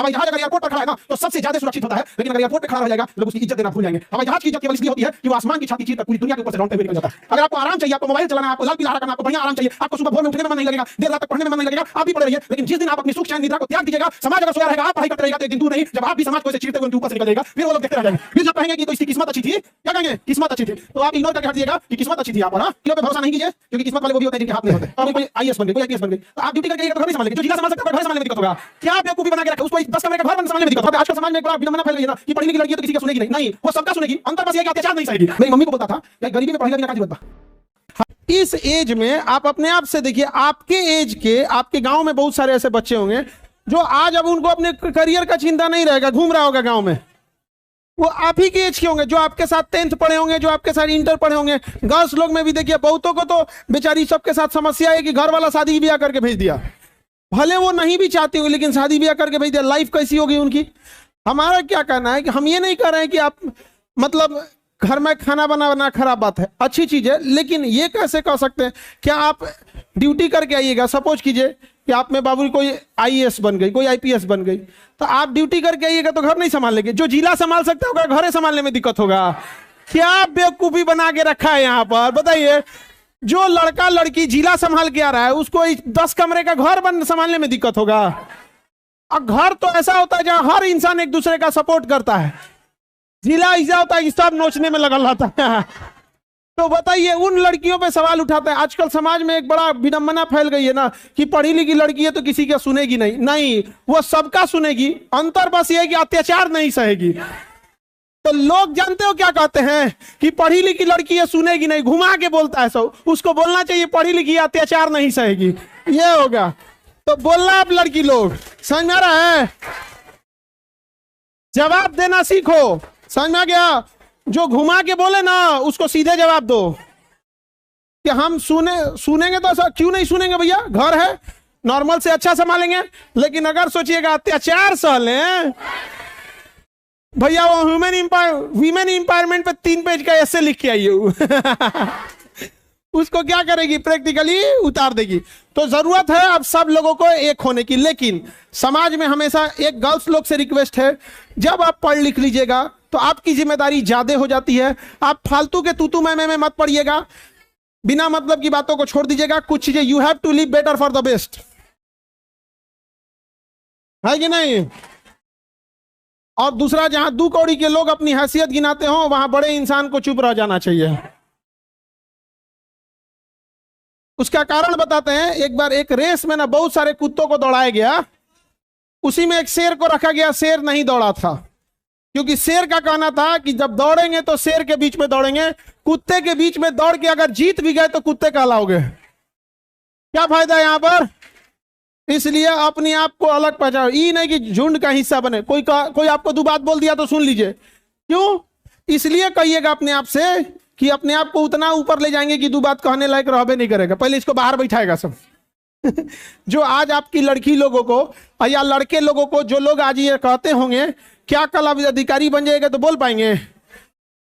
हवाई जहाज अगर एयरपोर्ट पर खड़ा है ना तो सबसे ज्यादा सुरक्षित होता है, लेकिन अगर एयरपोर्ट पर खड़ा रह जाएगा लोग उसकी इज्जत देना भूल जाएंगे। हवाई जहाज की इज्जत केवल इसलिए होती है कि वो आसमान की छाती चीर कर पूरी दुनिया के ऊपर से रौंदते हुए निकल जाता है। अगर आपको आराम चाहिए, आपको मोबाइल चलाना, आपको लाल पीला हरा करना, आपको बढ़िया आराम चाहिए, आपको सुबह भोर में उठने में मन नहीं लगेगा, देर रात तक पढ़ने में मन नहीं लगेगा, आप भी पढ़े रहिए, लेकिन जिस दिन आप अपनी सुख चैन निद्रा को त्याग दीजिएगा, समाज अगर सोया रहेगा, आप पढ़ाई करते रहेगा, तो एक दिन दूर नहीं जब आप भी समाज को ऐसे चीरते हुए उनके ऊपर से निकल जाएगा, फिर वो लोग देखते रह जाएंगे। फिर जब कहेंगे कि तो इसकी किस्मत अच्छी थी, क्या कहेंगे? किस्मत अच्छी थी, तो आप इग्नोर करके हट दिएगा कि किस्मत अच्छी थी। आप पे भरोसा नहीं कीजिए, क्योंकि किस्मत वाले वो भी होते हैं जिनके हाथ नहीं होते। और कोई आईएएस बन गई, कोई आईपीएस बन गई, तो आप ड्यूटी करके घर नहीं संभालेंगे, जो जिला संभाल सकता है घर संभालने में दिक्कत होगा। क्या बेवकूफी बना के रखा उसको 10 कमरे का घर संभालने में दिक्कत होगा। आजकल समाज में एक बड़ा विडंबना फैल गई है ना कि पढ़ी लिखी लड़की है तो किसी का सुनेगी नहीं, वो सबका सुनेगी, अंतर बस ये कि अत्याचार नहीं सहेगी। मेरी मम्मी को बोलता था कि गरीबी में पढ़ने की क्या जरूरत है। इस एज में आप अपने आप से देखिए, आपके एज के, आपके गांव में बहुत सारे ऐसे बच्चे होंगे जो आज अब उनको अपने करियर का चिंता नहीं रहेगा, घूम रहा होगा गांव में। वो आप ही के एज के होंगे जो आपके साथ 10th पढ़े होंगे, जो आपके साथ इंटर पढ़े होंगे। गर्ल्स लोग में भी देखिए, बहुतों को तो बेचारी सबके साथ समस्या है कि घर वाला शादी ब्याह करके भेज दिया, भले वो नहीं भी चाहती होगी लेकिन शादी ब्याह करके भेज दिया। लाइफ कैसी होगी उनकी। हमारा क्या कहना है कि हम ये नहीं कर रहे हैं कि आप मतलब घर में खाना बनाना खराब बात है, अच्छी चीज है, लेकिन ये कैसे कह सकते हैं क्या आप ड्यूटी करके आइएगा। सपोज कीजिए कि आप में बाबू कोई आईएएस बन गई, कोई आईपीएस बन गई, तो आप ड्यूटी करके आइएगा तो घर नहीं संभाल लेंगे। जो जिला संभाल सकता होगा घर संभालने में दिक्कत होगा। क्या बेवकूफी बना के रखा है यहाँ पर, बताइए। जो लड़का लड़की जिला संभाल के आ रहा है उसको 10 कमरे का घर संभालने में दिक्कत होगा। और घर तो ऐसा होता है जहां हर इंसान एक दूसरे का सपोर्ट करता है। जिला ऐसा होता है कि सब नोचने में लगा रहता है। तो बताइए, उन लड़कियों पे सवाल उठाते हैं। आजकल समाज में एक बड़ा विडंबना फैल गई है ना कि पढ़ी लिखी लड़की है तो किसी का सुनेगी नहीं। नहीं, वो सबका सुनेगी, अंतर बस ये है कि अत्याचार नहीं सहेगी। तो लोग जानते हो क्या कहते हैं कि पढ़ी लिखी लड़की है सुनेगी नहीं, घुमा के बोलता है सब। उसको बोलना चाहिए पढ़ी लिखी अत्याचार नहीं सहेगी, ये होगा। तो बोलना आप लड़की लोग, समझ में आ रहा है? जवाब देना सीखो, समझ में आ गया? जो घुमा के बोले ना उसको सीधे जवाब दो कि हम सुनेंगे तो ऐसा क्यों नहीं सुनेंगे भैया, घर है, नॉर्मल से अच्छा संभालेंगे। लेकिन अगर सोचिएगा अत्याचार सह लें भैया, वो वीमेन एम्पावरमेंट पे 3 पेज का ऐसे लिख के आइए उसको क्या करेगी, प्रैक्टिकली उतार देगी। तो जरूरत है अब सब लोगों को एक होने की। लेकिन समाज में हमेशा एक गर्ल्स लोग से रिक्वेस्ट है, जब आप पढ़ लिख लीजिएगा तो आपकी जिम्मेदारी ज्यादा हो जाती है। आप फालतू के तूतू में मत पढ़िएगा, बिना मतलब की बातों को छोड़ दीजिएगा। कुछ चीजें you have to live better for the best, है कि नहीं? और दूसरा, जहां 2 कौड़ी के लोग अपनी हैसियत गिनाते हो वहां बड़े इंसान को चुप रह जाना चाहिए। उसका कारण बताते हैं। एक बार एक रेस में ना बहुत सारे कुत्तों को दौड़ाया गया, उसी में एक शेर को रखा गया। शेर नहीं दौड़ा था क्योंकि शेर का कहना था कि जब दौड़ेंगे तो शेर के बीच में दौड़ेंगे, कुत्ते के बीच में दौड़ के अगर जीत भी गए तो कुत्ते कहलाओगे। क्या फायदा यहां पर? इसलिए अपने आप को अलग पहचानो। ये नहीं कि झुंड का हिस्सा बने। कोई आपको 2 बात बोल दिया तो सुन लीजिए। क्यों? इसलिए कहिएगा अपने आप से कि अपने आप को उतना ऊपर ले जाएंगे कि 2 बात कहने लायक रहबे नहीं करेगा। पहले इसको बाहर बैठाएगा सब जो आज आपकी लड़की लोगों को या लड़के लोगों को, जो लोग आज ये कहते होंगे क्या कल आप अधिकारी बन जाएगा तो बोल पाएंगे?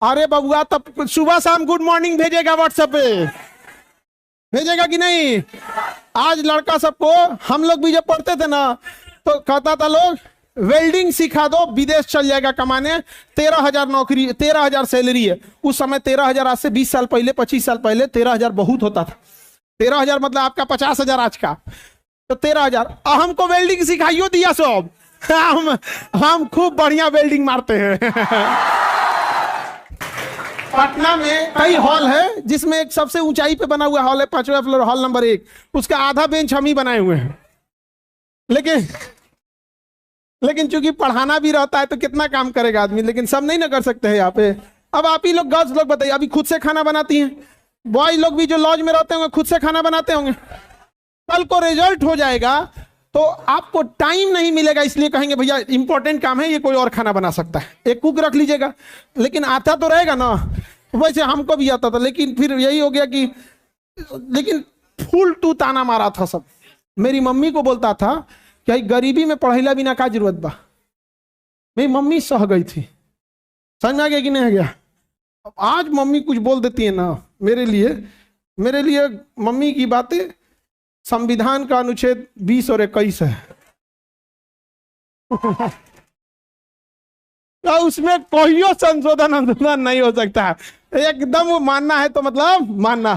अरे बबुआ, तब सुबह शाम गुड मॉर्निंग भेजेगा, व्हाट्सएप पे भेजेगा कि नहीं? आज लड़का सबको, हम लोग भी जब पढ़ते थे ना तो कहता था लोग वेल्डिंग सिखा दो, विदेश चल जाएगा कमाने, 13,000 नौकरी, 13,000 सैलरी है। उस समय 13,000 आज से 20 साल पहले, 25 साल पहले 13,000 बहुत होता था। 13,000 मतलब आपका 50,000 आज का। तो 13,000 हमको वेल्डिंग सिखाइयो दिया सब। हम खूब बढ़िया वेल्डिंग मारते हैं पटना में कई हॉल है जिसमें एक सबसे ऊंचाई पे बना हुआ हॉल है, 5वां फ्लोर, हॉल नंबर 1। उसका आधा बेंच हम ही बनाए हुए हैं। लेकिन चूंकि पढ़ाना भी रहता है तो कितना काम करेगा आदमी, लेकिन सब नहीं ना कर सकते हैं यहाँ पे। अब आप ही लोग गर्ल्स लोग बताइए, अभी खुद से खाना बनाती हैं। बॉय लोग भी जो लॉज में रहते होंगे खुद से खाना बनाते होंगे। कल को रिजल्ट हो जाएगा तो आपको टाइम नहीं मिलेगा, इसलिए कहेंगे भैया इंपॉर्टेंट काम है, ये कोई और खाना बना सकता है, एक कुक रख लीजिएगा। लेकिन आता तो रहेगा ना। वैसे हमको भी आता था, लेकिन फिर यही हो गया कि लेकिन फुल टू ताना मारा था सब। मेरी मम्मी को बोलता था कि गरीबी में पढ़ैला बिना का जरूरत बा। मेरी मम्मी सह गई थी। समझ में आ गया कि नहीं आ गया? आज मम्मी कुछ बोल देती है ना, मेरे लिए मम्मी की बातें संविधान का अनुच्छेद 20 और 21 है। तो उसमें कोई संशोधन नहीं हो सकता है, एकदम वो मानना है तो मतलब मानना।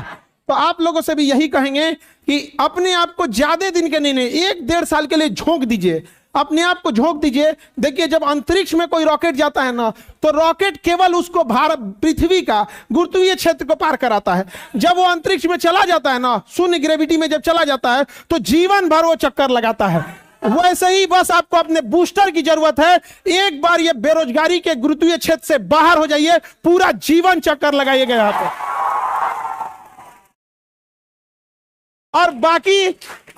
तो आप लोगों से भी यही कहेंगे कि अपने आप को ज्यादा दिन के नहीं, 1-1.5 साल के लिए झोंक दीजिए, अपने आप को झोंक दीजिए। देखिए जब अंतरिक्ष में कोई रॉकेट जाता है ना, तो रॉकेट केवल उसको भारत पृथ्वी का गुरुत्वीय क्षेत्र को पार कराता है। जब वो अंतरिक्ष में चला जाता है ना, शून्य ग्रेविटी में जब चला जाता है, तो जीवन भर वो चक्कर लगाता है। वैसे ही बस आपको अपने बूस्टर की जरूरत है। एक बार ये बेरोजगारी के गुरुत्वीय क्षेत्र से बाहर हो जाइए, पूरा जीवन चक्कर लगाइएगा यहां पर। और बाकी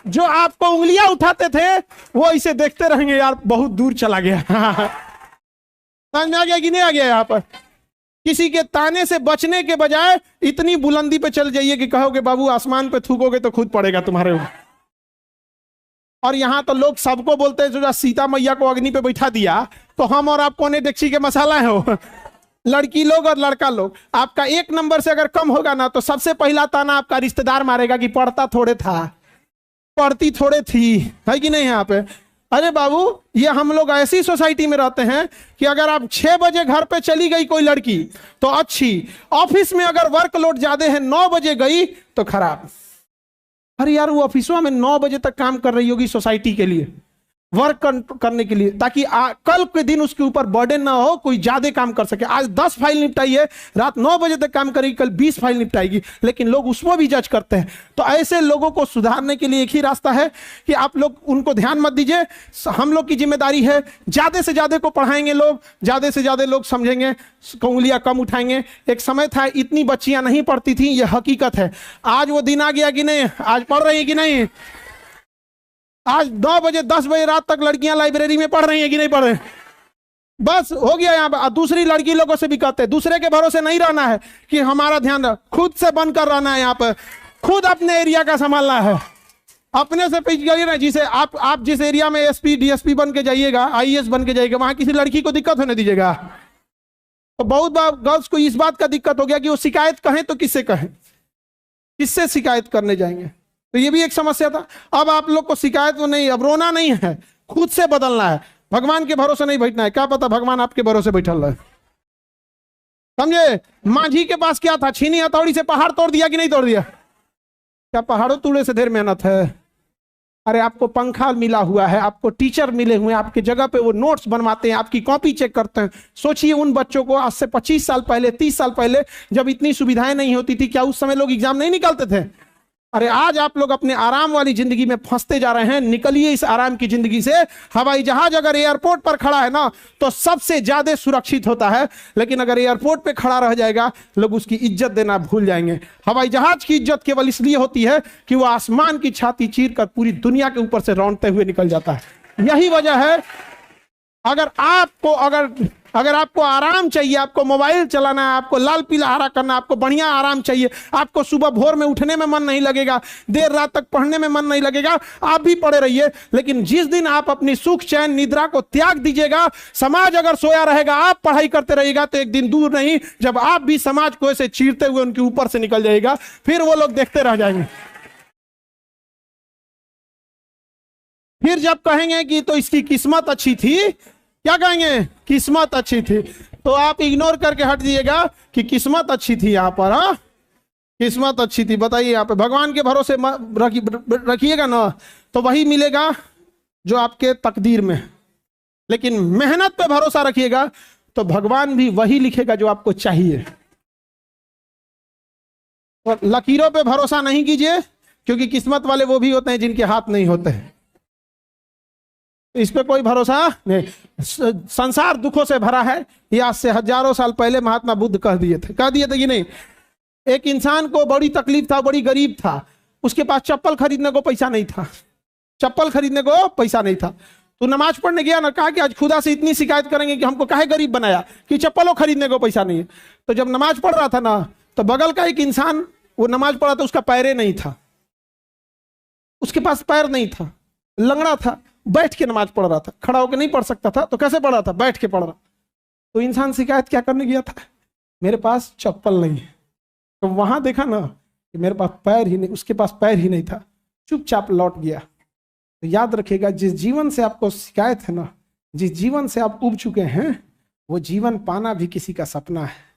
जो आपको उंगलियां उठाते थे वो इसे देखते रहेंगे, यार बहुत दूर चला गया। समझ में आ गया कि नहीं आ गया? यहां पर किसी के ताने से बचने के बजाय इतनी बुलंदी पे चल जाइए कि कहोगे बाबू आसमान पे थूकोगे तो खुद पड़ेगा तुम्हारे ऊपर। और यहां तो लोग सबको बोलते हैं, जो सीता मैया को अग्नि पे बैठा दिया तो हम और आप कौन डेक्ची के मसाला है हो? लड़की लोग और लड़का लोग, आपका 1 नंबर से अगर कम होगा ना, तो सबसे पहला ताना आपका रिश्तेदार मारेगा कि पढ़ता थोड़े था, पढ़ती थोड़े थी, है कि नहीं? यहाँ पे अरे बाबू, ये हम लोग ऐसी सोसाइटी में रहते हैं कि अगर आप 6 बजे घर पे चली गई कोई लड़की तो अच्छी, ऑफिस में अगर वर्कलोड ज्यादा है 9 बजे गई तो खराब। अरे यार वो ऑफिसों में 9 बजे तक काम कर रही होगी सोसाइटी के लिए, वर्क करने के लिए, ताकि कल के दिन उसके ऊपर बर्डन ना हो, कोई ज्यादा काम कर सके। आज 10 फाइल निपटाई है, रात 9 बजे तक काम करेगी, कल 20 फाइल निपटाएगी, लेकिन लोग उसमें भी जज करते हैं। तो ऐसे लोगों को सुधारने के लिए एक ही रास्ता है कि आप लोग उनको ध्यान मत दीजिए। हम लोग की जिम्मेदारी है, ज्यादा से ज्यादा को पढ़ाएंगे लोग, ज्यादा से ज्यादा लोग समझेंगे, उंगलियां कम उठाएंगे। एक समय था इतनी बच्चियां नहीं पढ़ती थी, यह हकीकत है। आज वो दिन आ गया कि नहीं? आज पढ़ रही है कि नहीं? आज 9 बजे 10 बजे रात तक लड़कियां लाइब्रेरी में पढ़ रही हैं कि नहीं पढ़ रही? बस हो गया यहाँ पे। दूसरी लड़की लोगों से भी कहते हैं, दूसरे के भरोसे नहीं रहना है कि हमारा ध्यान रख, खुद से बंद कर रहना है। यहाँ पर खुद अपने एरिया का संभालना है, अपने से पीछे करिए ना। जिसे आप जिस एरिया में एसपी डीएसपी बन के जाइएगा, आईएएस बन के जाइएगा, वहां किसी लड़की को दिक्कत होने दीजिएगा। तो बहुत बार गर्ल्स को इस बात का दिक्कत हो गया कि वो शिकायत कहें तो किससे कहें, किससे शिकायत करने जाएंगे? तो ये भी एक समस्या था। अब आप लोग को शिकायत वो नहीं, अब रोना नहीं है, खुद से बदलना है। भगवान के भरोसे नहीं बैठना है। क्या पता भगवान आपके भरोसे बैठल रहे, समझे? मांझी के पास क्या था? छीनी हथौड़ी से पहाड़ तोड़ दिया कि नहीं तोड़ दिया? क्या पहाड़ों तोड़ने से ढेर मेहनत है? अरे आपको पंखा मिला हुआ है, आपको टीचर मिले हुए हैं, आपके जगह पे वो नोट्स बनवाते हैं, आपकी कॉपी चेक करते हैं। सोचिए उन बच्चों को आज से 25 साल पहले, 30 साल पहले, जब इतनी सुविधाएं नहीं होती थी, क्या उस समय लोग एग्जाम नहीं निकालते थे? अरे आज आप लोग अपने आराम वाली जिंदगी में फंसते जा रहे हैं। निकलिए इस आराम की जिंदगी से। हवाई जहाज अगर एयरपोर्ट पर खड़ा है ना, तो सबसे ज्यादा सुरक्षित होता है, लेकिन अगर एयरपोर्ट पे खड़ा रह जाएगा, लोग उसकी इज्जत देना भूल जाएंगे। हवाई जहाज की इज्जत केवल इसलिए होती है कि वो आसमान की छाती चीर कर पूरी दुनिया के ऊपर से रौंदते हुए निकल जाता है। यही वजह है, अगर आपको आराम चाहिए, आपको मोबाइल चलाना है, आपको लाल पीला हरा करना, आपको बढ़िया आराम चाहिए, आपको सुबह भोर में उठने में मन नहीं लगेगा, देर रात तक पढ़ने में मन नहीं लगेगा, आप भी पढ़े रहिए। लेकिन जिस दिन आप अपनी सुख चैन निद्रा को त्याग दीजिएगा, समाज अगर सोया रहेगा, आप पढ़ाई करते रहिएगा, तो एक दिन दूर नहीं जब आप भी समाज को ऐसे चीरते हुए उनके ऊपर से निकल जाएगा, फिर वो लोग देखते रह जाएंगे। फिर जब कहेंगे कि तो इसकी किस्मत अच्छी थी, क्या कहेंगे? किस्मत अच्छी थी। तो आप इग्नोर करके हट जाइएगा कि किस्मत अच्छी थी यहाँ पर। हाँ, किस्मत अच्छी थी। बताइए, यहाँ पे भगवान के भरोसे रखिएगा ना, तो वही मिलेगा जो आपके तकदीर में। लेकिन मेहनत पे भरोसा रखिएगा तो भगवान भी वही लिखेगा जो आपको चाहिए। और लकीरों पे भरोसा नहीं कीजिए, क्योंकि किस्मत वाले वो भी होते हैं जिनके हाथ नहीं होते हैं। इस पे कोई भरोसा नहीं। संसार दुखों से भरा है, ये आज से हजारों साल पहले महात्मा बुद्ध कह दिए थे कि नहीं। एक इंसान को बड़ी तकलीफ था, बड़ी गरीब था, उसके पास चप्पल खरीदने को पैसा नहीं था, चप्पल खरीदने को पैसा नहीं था। तो नमाज पढ़ने गया ना, कहा कि आज खुदा से इतनी शिकायत करेंगे कि हमको काहे गरीब बनाया कि चप्पलों खरीदने को पैसा नहीं है। तो जब नमाज पढ़ रहा था ना, तो बगल का एक इंसान वो नमाज पढ़ा था, उसका पैरे नहीं था, उसके पास पैर नहीं था, लंगड़ा था, बैठ के नमाज पढ़ रहा था, खड़ा होकर नहीं पढ़ सकता था। तो कैसे पढ़ रहा था? बैठ के पढ़ रहा। तो इंसान शिकायत क्या करने गया था? मेरे पास चप्पल नहीं है। तो वहां देखा ना कि मेरे पास पैर ही नहीं, उसके पास पैर ही नहीं था, चुपचाप लौट गया। तो याद रखिएगा, जिस जीवन से आपको शिकायत है ना, जिस जीवन से आप उब चुके हैं वो जीवन पाना भी किसी का सपना है।